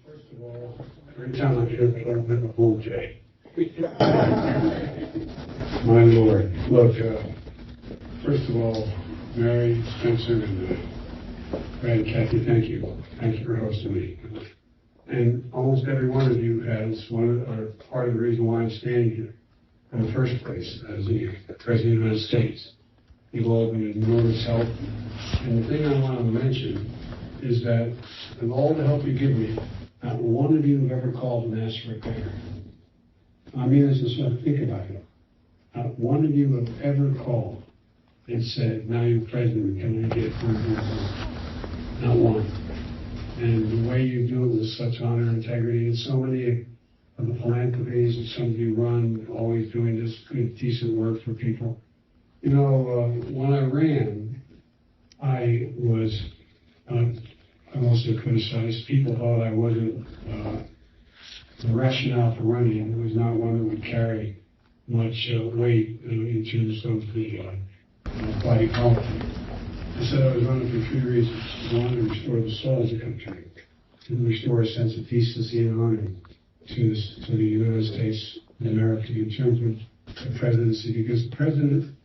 First of all, every time I hear it, I'm in a bull jay. My Lord. Look, first of all, Mary, Spencer, and Brad and Kathy, thank you. Thank you for hosting me. And almost every one of you has part of the reason why I'm standing here in the first place as the President of the United States. You've all been an enormous help. And the thing I want to mention is that with all the help you give me, not one of you have ever called and asked for a favor. I mean this is what think about it. Not one of you have ever called and said, now you're president, can I get $100? Not one. And the way you do it with such honor and integrity, and so many of the philanthropies that some of you run, always doing this good, decent work for people. You know, when I ran, I was also criticized. People thought I wasn't, the rationale for running was not one that would carry much weight in terms of the body politic. I said I was running for three reasons. One, to restore the soul of the country, to restore a sense of decency and honor to the United States and America in terms of the presidency, because the president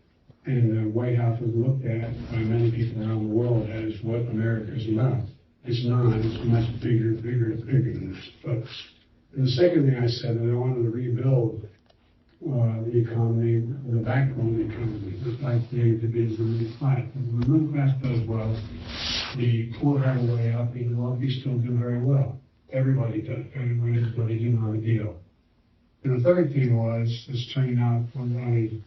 and the White House was looked at by many people around the world as what America is about. It's not. It's much bigger than this. But the second thing I said, that I wanted to rebuild the economy, the backbone of the economy, just like the middle class. When the middle class does well, the poor have a way up, and the wealthy still do very well. Everybody does. Everybody do know the deal. And the third thing was this turning out when I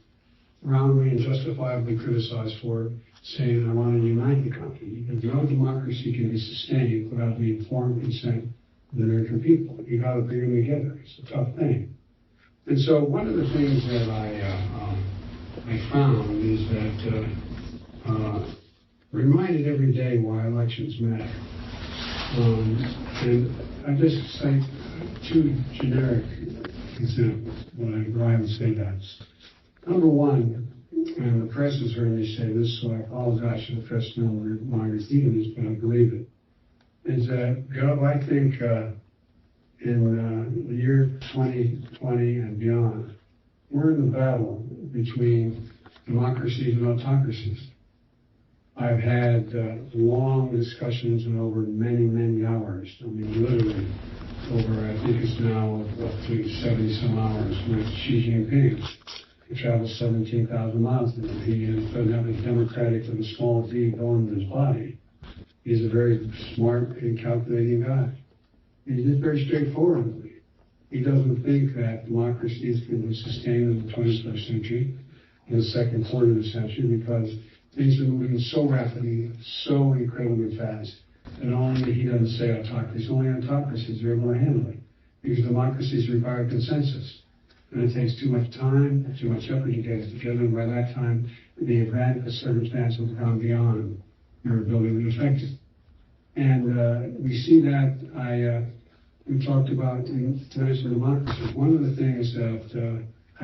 roundly and justifiably criticized for saying I want to unite the country. Because no democracy can be sustained without the informed consent of the American people. You got to bring them together. It's a tough thing. And so one of the things that I found is that reminded every day why elections matter. And I just cite two generic examples why I would say that. Number one, and the press has heard me say this, so I apologize to the press now my repeating this, but I believe it, is that I think in the year 2020 and beyond, we're in the battle between democracies and autocracies. I've had long discussions and over many hours, I mean literally over, I think it's now up to 70 some hours with Xi Jinping. He travels 17,000 miles, and he doesn't have a democratic with a small d going in his body. He's a very smart and calculating guy. He's just very straightforward with me. He doesn't think that democracies can be sustained in the 21st century, in the second quarter of the century, because things are moving so rapidly, so incredibly fast, that only, he doesn't say autocracies, only autocracies are able to handle it. Because democracies require consensus. And it takes too much time, too much effort to get it together, and by that time, the event, the circumstance will become beyond your ability to affect it. And we see that we talked about in terms of democracy. One of the things that I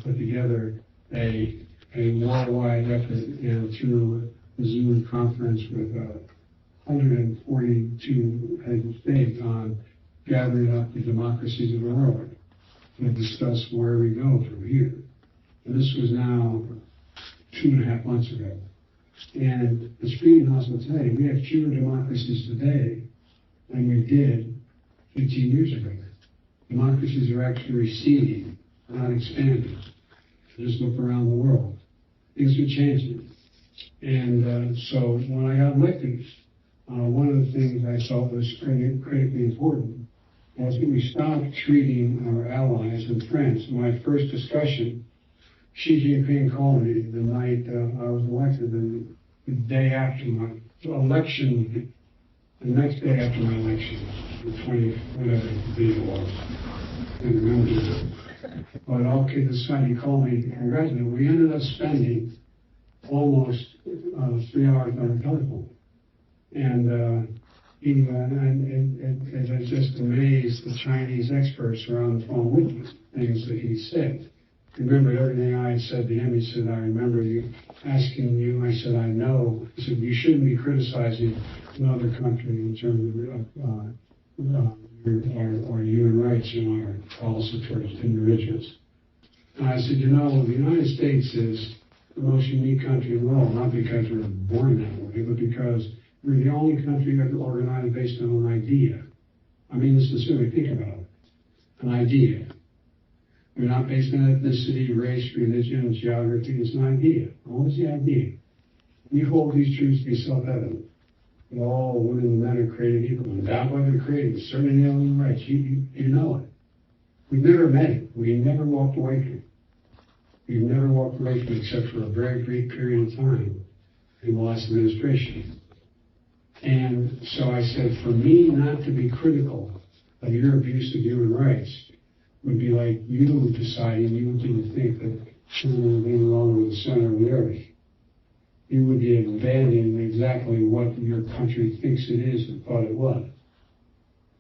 put together a worldwide effort and through a Zoom conference with 142 heads of state on gathering up the democracies of the world to discuss where we go from here. And this was now 2.5 months ago. And the Freedom House will tell you, we have fewer democracies today than we did 15 years ago. Democracies are actually receding, not expanding. Just look around the world. Things are changing. And so when I got elected, one of the things I thought was critically important was that we stopped treating our allies and friends. In my first discussion, Xi Jinping called me the night I was elected, and the day after my election, the next day after my election, the 20th, whatever the date was, I can't remember now. But all kidding aside, he called me and congratulated me. We ended up spending almost 3 hours on the telephone. And I was just amazed the Chinese experts were on the phone with me, things that he said. He remembered everything I had said to him. He said, I remember you asking you. I said, I know. He said, you shouldn't be criticizing another country in terms of rights in our policy towards individuals. And I said, you know, the United States is the most unique country in the world, not because we were born that way, but because we're the only country that's organized based on an idea. I mean, sincerely, think about it. An idea. We're not based on ethnicity, race, religion, geography. It's an idea. What is the idea? We hold these truths to be self-evident. That all women and men are created equal, endowed by their Creator with certain inalienable rights. You know it. We've never met it. We never walked away from it. We've never walked away from it except for a very brief period of time in the last administration. And so I said, for me not to be critical of your abuse of human rights would be like you deciding you didn't think that children being along with the center of the earth. You would be abandoning exactly what your country thinks it is and thought it was.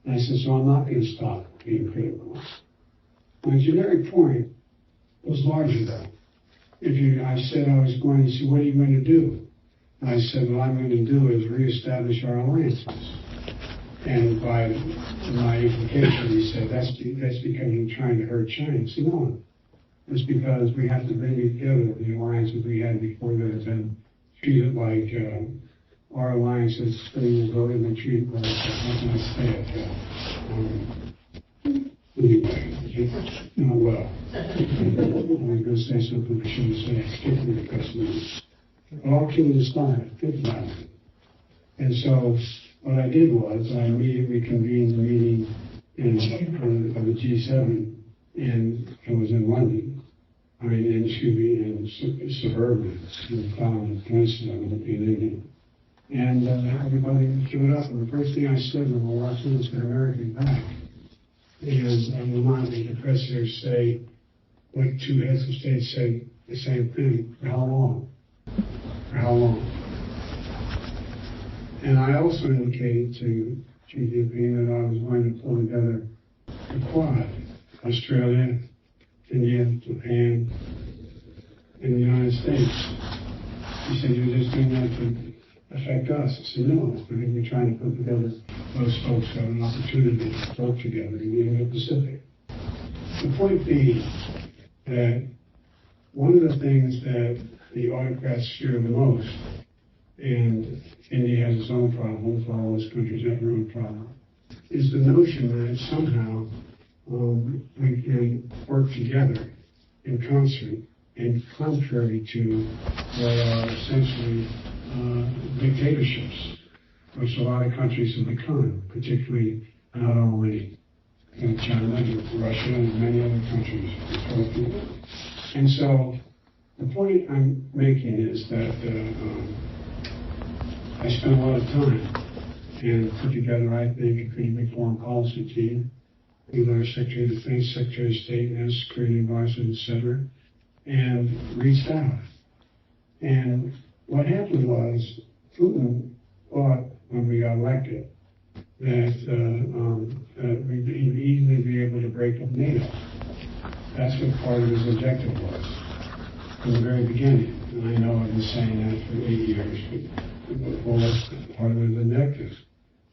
And I said, so I'm not going to stop being critical. My generic point was larger though. I said I was going to say, what are you going to do? And I said, what I'm going to do is reestablish our alliances. And by my implication, he said, that's because you're trying to hurt China. I said, no, it's because we have to bring together the alliances we had before that have been treated like our alliances. Things go in and treated like, how can I say it? Anyway, not well. I was going to say something I shouldn't say, particularly because all kidding aside, think about it. And so what I did was I immediately convened a meeting of the G7, and it was in London. I mean, in suburban, in the Clown Peninsula in England. And everybody showed up, and the first thing I said when we watched this, get American back. And I reminded the presidents say, what two heads of state said the same thing. For how long? For how long? And I also indicated to Xi Jinping that I was going to pull together the Quad, Australia, India, Japan, and the United States. He said, you're just doing that to affect us. I said, no, I think we're trying to put together those folks who have an opportunity to work together in the Indo-Pacific. The point being that one of the things that the autocrats fear the most, and India has its own problems, all those countries have their own problem, is the notion that somehow we can work together in concert and contrary to what are essentially dictatorships, which a lot of countries have become, particularly not only in China, but Russia and many other countries. And so the point I'm making is that I spent a lot of time and put together, I think, a pretty big foreign policy team with our Secretary of Defense, Secretary of State, and Security Advisor, etc., and reached out. And what happened was Putin thought when we got elected that we'd easily be able to break up NATO. That's what part of his objective was from the very beginning. And I know I've been saying that for 8 years, but well, that's part of his objective.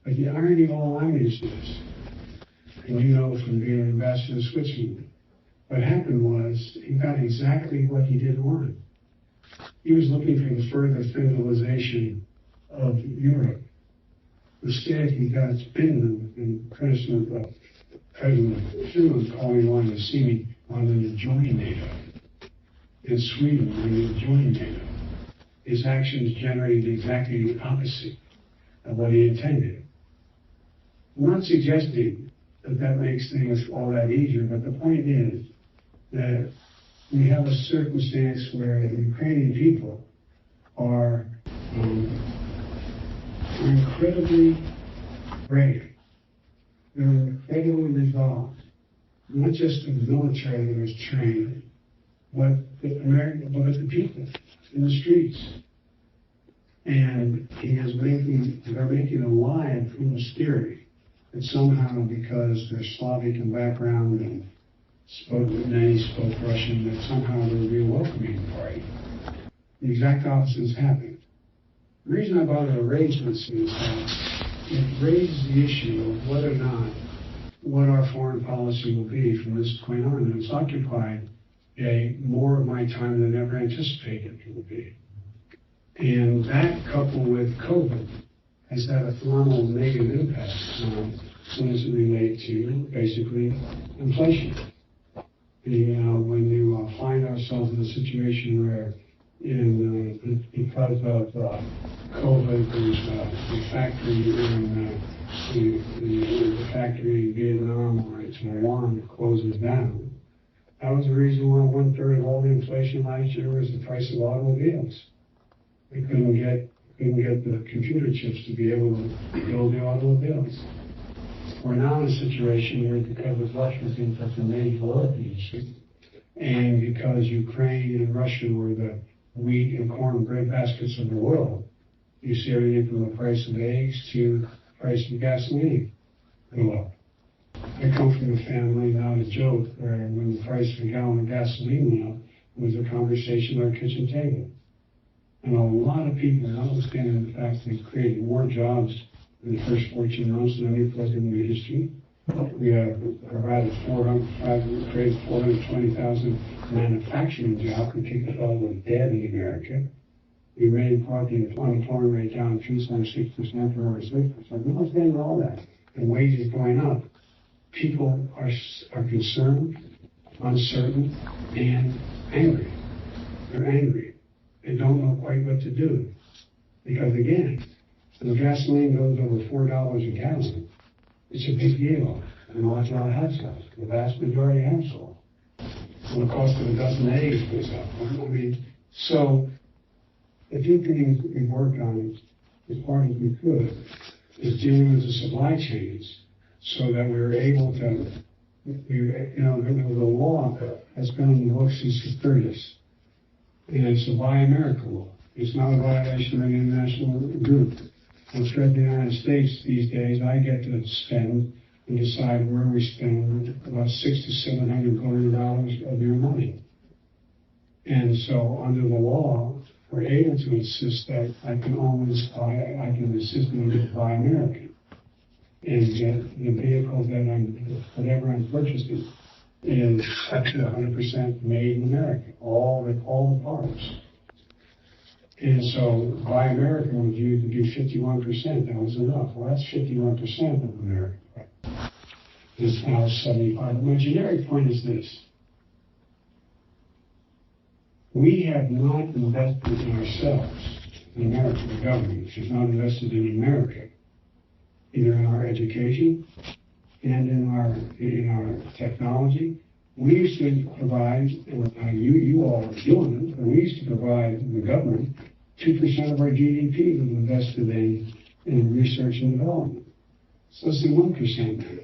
But the irony of all ironies is, and you know from being an ambassador to Switzerland, what happened was he got exactly what he didn't want. He was looking for the further federalization of Europe. Instead, he got Finland and President of Finland calling on to see me wanting to join NATO. And Sweden wanting to join NATO. His actions generated exactly the opposite of what he intended. I'm not suggesting that that makes things all that easier, but the point is that we have a circumstance where the Ukrainian people are incredibly brave. They're incredibly resolved. Not just the military that was trained, but the people in the streets. And they're making a lie and foolish theory that somehow because they're Slavic in background and many spoke Russian, that somehow they're a welcoming party. The exact opposite has happened. The reason I bother to raise this is that it raises the issue of whether or not what our foreign policy will be from this point on. And it's occupied more of my time than ever anticipated it would be. And that, coupled with COVID, has had a phenomenal negative impact on things that relate to basically inflation. When you find ourselves in a situation where, because of COVID, there's the factory the factory in Vietnam or Taiwan closes down. That was the reason why 1/3 of all the inflation last year was the price of automobiles. We couldn't get the computer chips to be able to build the automobiles. We're now in a situation where, because of Russia being such a major oil issue, and because Ukraine and Russia were the wheat and corn breadbaskets of the world, you see everything from the price of eggs to the price of gasoline go up. I come from a family, not a joke, where when the price of a gallon of gasoline went up, it was a conversation at our kitchen table. And a lot of people, notwithstanding the fact that they've created more jobs in the first 14 months than any president in history. We have created 420,000 manufacturing jobs. We kicked it all the dead in America. We made the unemployment rate down 2.6% to over 6%. Notwithstanding all that, and wages going up, people are concerned, uncertain, and angry. They're angry. They don't know quite what to do. Because again, when gasoline goes over $4 a gallon, it's a big deal. And a lot of households, the vast majority of households. When the cost of a dozen eggs goes up. So the few things that we've worked on as far as we could is dealing with the supply chains so that we were able to, the law has been on the books since the 30s. And it's a Buy America law. It's not a violation of the international group. What's read in the United States these days, I get to spend and decide where we spend about $600 to $700 billion of your money. And so under the law, we're able to insist that I can insist on to Buy American. And the vehicle that whatever I'm purchasing is up to 100% made in America, all the parts. And so Buy America was used to do 51%. That was enough. Well, that's 51% of America. It's now 75%. My generic point is this. We have not invested in ourselves, in America. The government has not invested in America, either in our education and in our technology. We used to provide, you all are doing it, but we used to provide the government 2% of our GDP was invested in research and development. So it's the 1% now.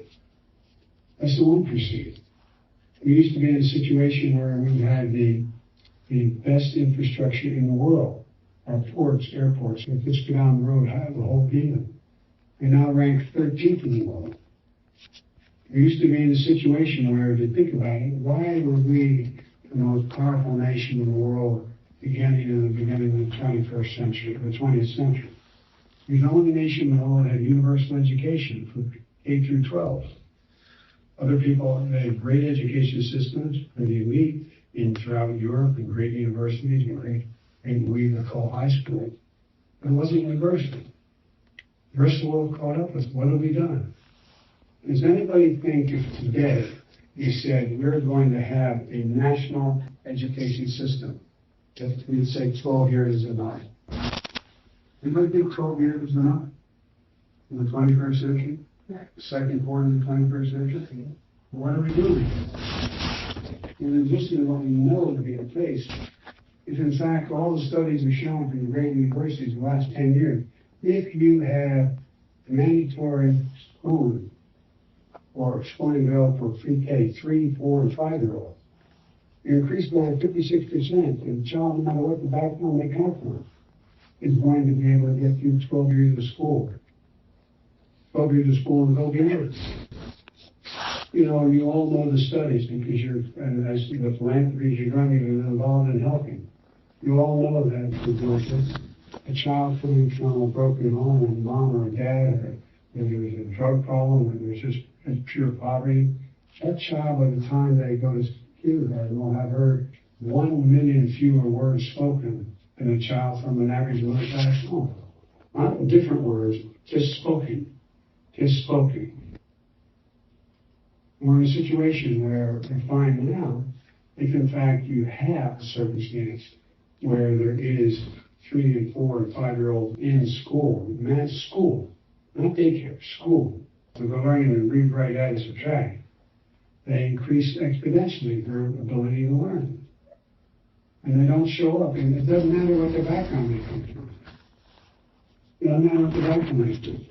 That's the 1%. We used to be in a situation where we had the best infrastructure in the world. Our ports, airports, if just go down the road, the whole deal. We now rank 13th in the world. We used to be in a situation where, if you think about it, why were we the most powerful nation in the world in the beginning of the 21st century, the 20th century? We're the only nation in the world that had universal education from K through 12. Other people had great education systems for the elite throughout Europe and great universities and great what we would call high school. But it wasn't universal. The rest of the world caught up with what have we done? Does anybody think if today you said we're going to have a national education system, that we'd say 12 years is enough? Anybody think 12 years is enough in the 21st century? Second quarter of the 21st century? What are we doing? In addition to what we know to be the case, is in fact all the studies have shown from the great universities in the last 10 years, if you have mandatory schooling or schooling available for pre-K, 3, 4, and 5-year-olds, you increase by 56%, and the child, no matter what the background they come from, is going to be able to get through 12 years of school. 12 years of school and go beyond. You all know the studies because as the philanthropies you're running and involved in helping. You all know that a child coming from a broken home, and mom or dad, or there was a drug problem, or there's just as pure poverty, that child, by the time they go to kindergarten, will have heard 1 million fewer words spoken than a child from an average middle-class home. Not different words, just spoken. Just spoken. We're in a situation where we find now, if in fact you have a circumstance where there is 3 and 4 and 5-year-olds in school, school, not daycare, school, so they're learning to read, write, add, and subtract, they increase exponentially their ability to learn. And they don't show up, and it doesn't matter what their background may come from. It doesn't matter what their background may come.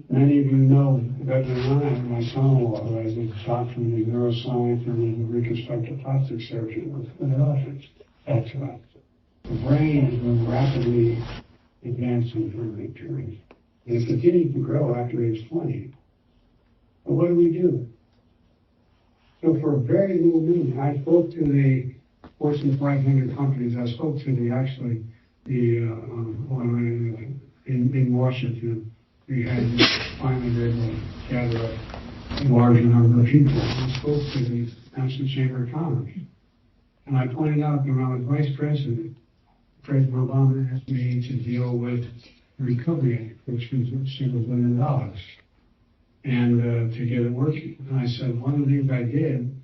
Many of you know better than I, my son-in-law, who has a doctorate in neuroscience and is a reconstructive plastic surgeon with Philadelphia. That's right. The brain has been rapidly advancing during that period. And it continues to grow after age 20. But what do? So for a very little meeting, I spoke to the Fortune 500 companies. I spoke to in Washington. We had finally been able to gather a large number of people. I spoke to the National Chamber of Commerce. And I pointed out that when I was vice president, President Obama asked me to deal with the Recovery Act, which was $1 billion, and to get it working. And I said, one of the things I did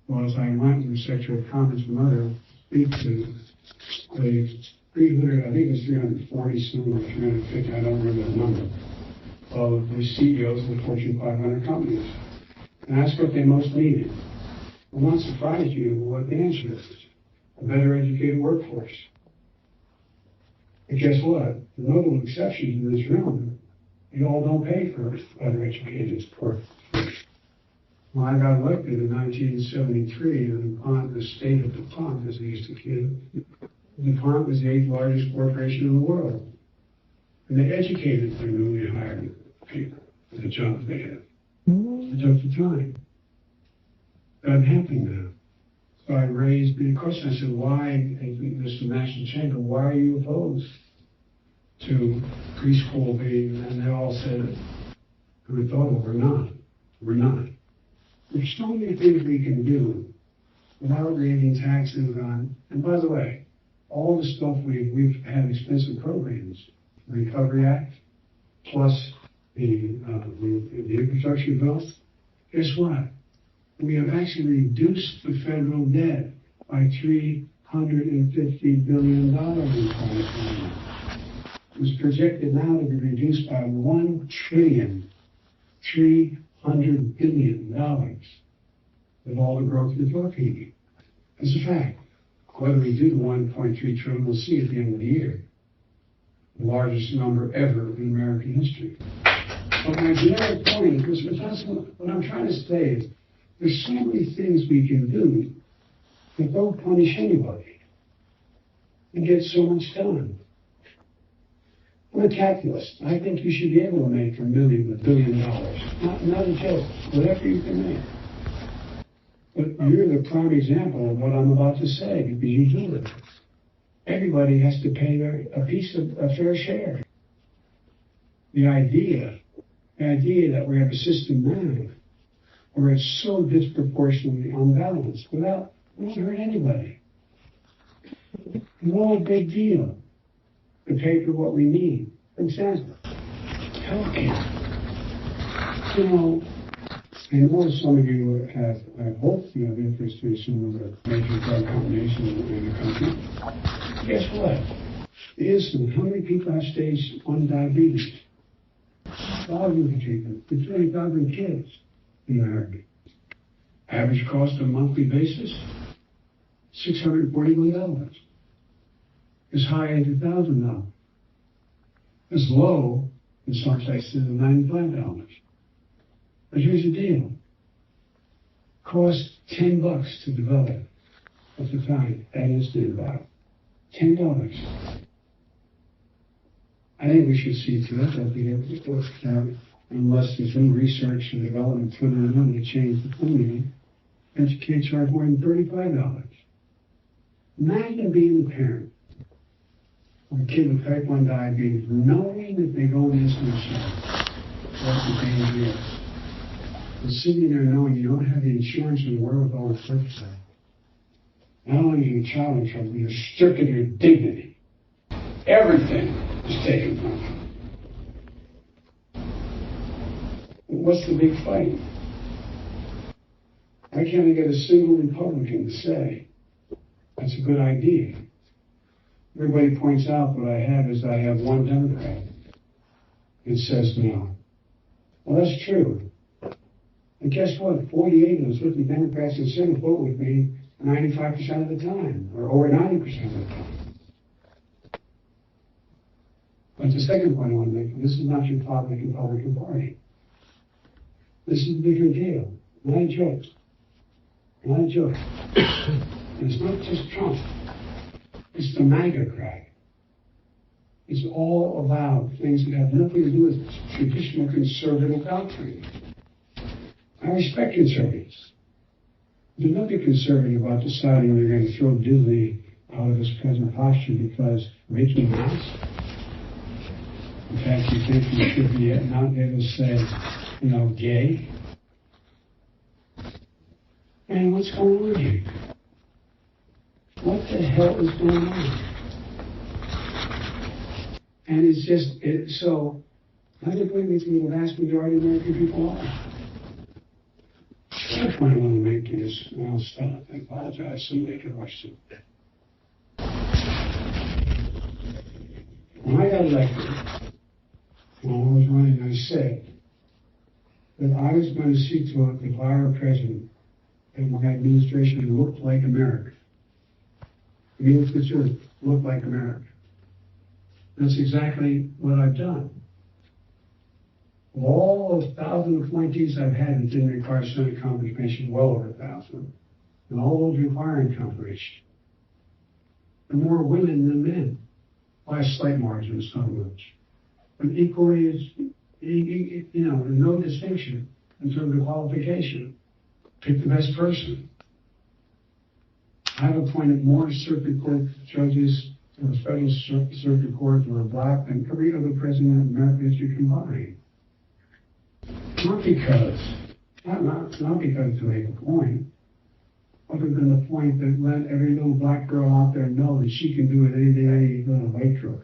was I went with the Secretary of Commerce and others to speak to the 300, I think it was 340 soon, or 350, I don't remember the number, of the CEOs of the Fortune 500 companies, and asked what they most needed. It won't surprise you what the answer is: a better educated workforce. But guess what? The notable exceptions in this room, you all don't pay for better educated workforce. When I got elected in 1973, and DuPont, the state of DuPont, as they used to kid, DuPont was the 8th largest corporation in the world. And they educated their newly hired people for the jobs they had. It took the time. That happened now. So I raised the question. I said, why, Mr. National Chamber, why are you opposed to preschool being, and they all said, we thought, well, we're not. We're not. There's so many things we can do without raising taxes on, and by the way, all the stuff we've had expensive programs, the Recovery Act, plus the infrastructure bill. Guess what? We have actually reduced the federal debt by $350 billion in 2021. It was projected now to be reduced by $1 trillion, $300 billion with all the growth we're talking. It's a fact. Whether we do the 1.3 trillion, we'll see at the end of the year. The largest number ever in American history. But my generic point, because what I'm trying to say is, there's so many things we can do that don't punish anybody and get so much done. I'm a calculist. I think you should be able to make $1 billion. Not a joke. Whatever you can make. But you're the prime example of what I'm about to say, because you do it. Everybody has to pay a fair share. The idea that we have a system now where it's so disproportionately unbalanced without hurt anybody. No big deal to pay for what we need. For example, healthcare. You know, I know some of you have, I hope you have interest in some of the major drug combinations in the country. Guess what? The insulin, how many people have stage 1 diabetes? Thousands of people, 20,000 kids in America. Average cost on a monthly basis, $640 million. As high as $1,000. As low in some places as $95. But here's the deal. Cost $10 to develop at the time, that instant about. $10. I think we should see to it that we have, unless there's new research and development put in the money to change the funding, that you can't charge more than $35. Imagine being a parent of a kid with type 1 diabetes, knowing that they go into insulin shot, what the danger is. And sitting there knowing you don't have the insurance in the wherewithal to purchase that. Not only is your child in trouble, you're stripping your dignity. Everything is taken from you. What's the big fight? Why can't I get a single Republican to say, that's a good idea? Everybody points out what I have is I have one Democrat that says no. Well, that's true. And guess what? 48 of those 50 Democrats in the Senate vote with me 95% of the time, or over 90% of the time. But the second point I want to make, this is not your Republican Party. This is a different deal. Not a joke. Not a joke. And it's not just Trump. It's the MAGA crowd. It's all about things that have nothing to do with traditional conservative doctrine. I respect conservatives. There's nothing conservative about deciding you're going to throw Disney out of his present posture because Mickey Mouse. In fact, you think you should be not able to say, gay. Man, what's going on here? What the hell is going on? And it's just, so, I think we think the vast majority of American people are. The point I want to make is, and I'll stop, I apologize, somebody could rush to. When I got elected, when I was running, I said that I was going to see to it, if I were president, that my administration looked like America. Even if the church looked like America. That's exactly what I've done. Of all the 1,000 appointees I've had that didn't require Senate confirmation, well over 1,000, and all those requiring confirmation, there are more women than men, by a slight margin, so much. But equally, there's no distinction in terms of qualification. Pick the best person. I've appointed more circuit court judges to the federal circuit court who are black than every other president in American history combined. Not because to make a point, other than the point that let every little black girl out there know that she can do it any day, any little white girl,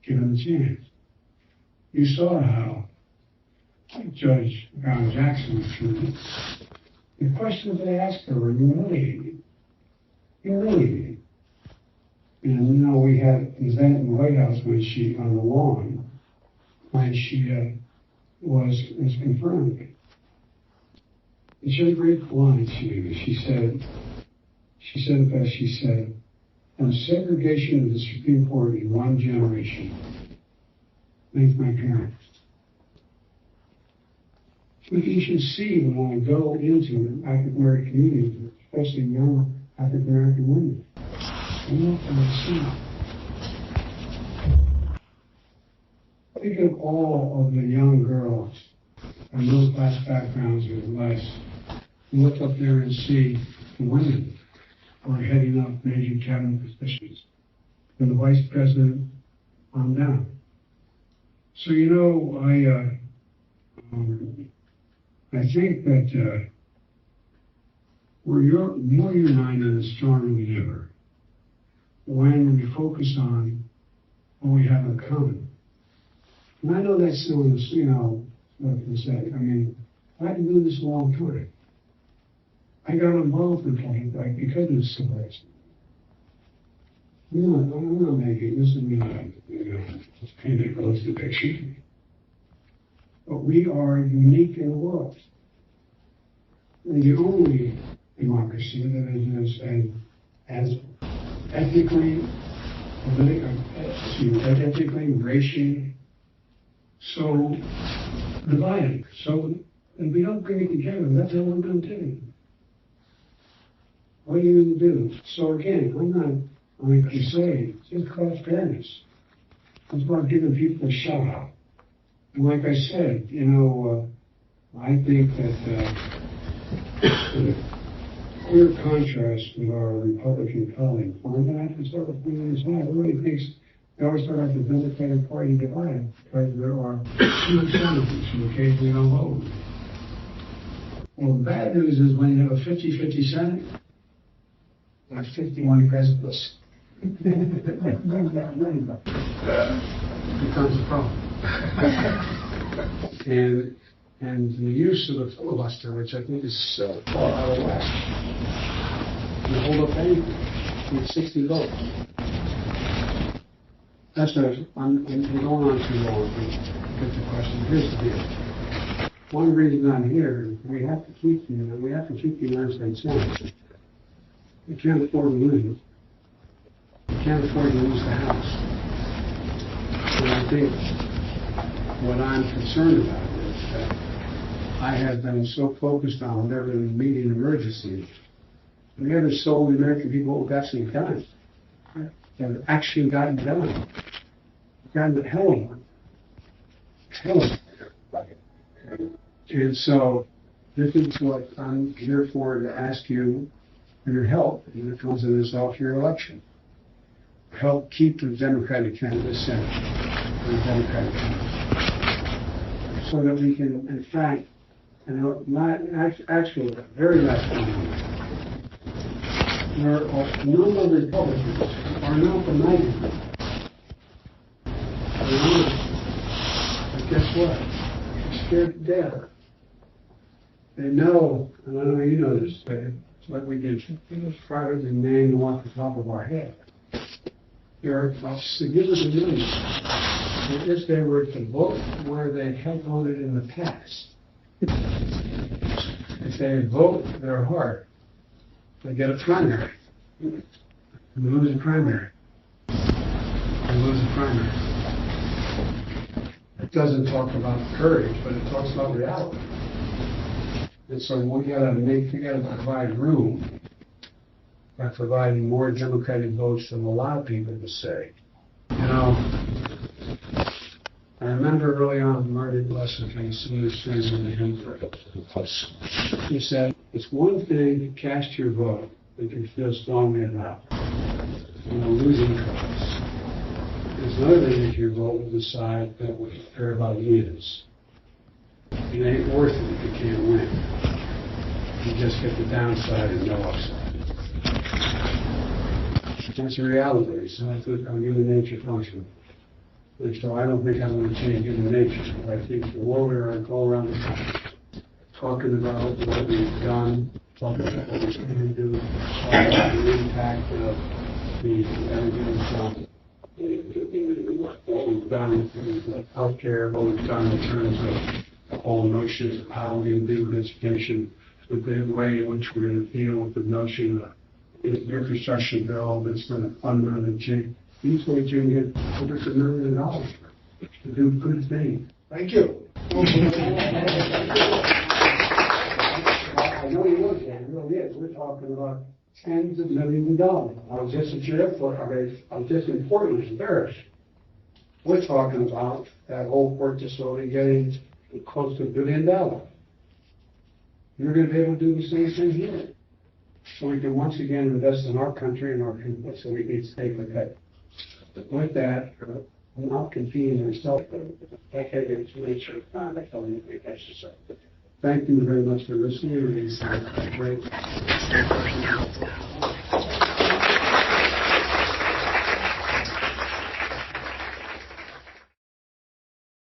given the chance. You saw how Judge Brown Jackson was treated. The questions they asked her were humiliating. Humiliating. And we had an event in the White House when she, on the lawn, when she was confirmed. And she had a great line she said, on segregation of the Supreme Court in one generation, thank my parents. What you should see when I go into African American communities, especially young African American women, and what I see. Think of all of the young girls from middle class backgrounds or less who look up there and see the women who are heading up major cabinet positions, from the vice president on down. So I think that we're more united and stronger than ever when we focus on what we have in common. And I know that sounds, what I can say. I mean, I've been doing this a long time. I got involved in politics because of the civil rights. I'm not making this is not painted a rosy picture. But we are unique in the world. We're the only democracy that is as ethnically, racially, so divided. So if we don't bring it together, that's all we're going to do. What are you going to do? So again, I'm not like you say, it's just about fairness. It's about giving people a shot. And like I said, I think that the clear contrast with our Republican colleagues, we're going to have to start with this out. Everybody thinks they always start out the Democratic Party divided because there are two senators who occasionally don't vote. Well, the bad news is when you have a 50-50 Senate, like 51 presidents, becomes a problem. And the use of the filibuster, which I think is so far out of whack, you hold up anything with 60 votes. That's what I'm going on too long to get the question. Here's the deal. One reason I'm here is we have to keep the United States Senate. We can't afford to lose it. We can't afford to lose the House. And I think what I'm concerned about is that I have been so focused on never meeting emergencies. We haven't sold the American people what got some done. And actually gotten done. Gotten the hell of one. And so this is what I'm here for, to ask you for your help when it comes to this off-year election. Help keep the Democratic candidate Senate, the Democratic candidate, so that we can, in fact, and not actually, very last time, where a number of Republicans are not the mighty. But guess what? They're scared to death. They know, and I know you know this, but it's like we did prior to the name off the top of our head. There are significant numbers that if they were to vote where they had voted in the past, if they vote their heart, they get a primary. They lose a primary. They lose a primary. It doesn't talk about courage, but it talks about reality. And so we gotta provide room by providing more Democratic votes to allow people to say. You know, I remember early on Martin Luther King saying this phrase in the hymn. He said, "It's one thing to cast your vote that you feel strongly about, losing cause. It's another thing if your vote will decide that what you care about is. It ain't worth it if you can't win. You just get the downside and no upside." That's a reality. So that's how human nature functions. And so I don't think I'm going to change human nature. I think the more we are all around the country talking about what we've done, talking about what we can do, talking about the impact of everything what we've done in healthcare, what we've done in terms of the whole notion of how we deal with education, the way in which we're going to deal with the notion of the infrastructure bill that's going to fundamentally change. These ways you can get over $1 million to do good things. Thank you. I know you look at it, it really is. We're talking about tens of millions of dollars. I was just at your airport. I was just in Portland, embarrassed. We're talking about that whole port facility getting close to $1 billion. You're going to be able to do the same thing here. So we can once again invest in our country and our people, so we need to stay with that. With that, I'm not competing myself. Thank you very much for listening. It's great.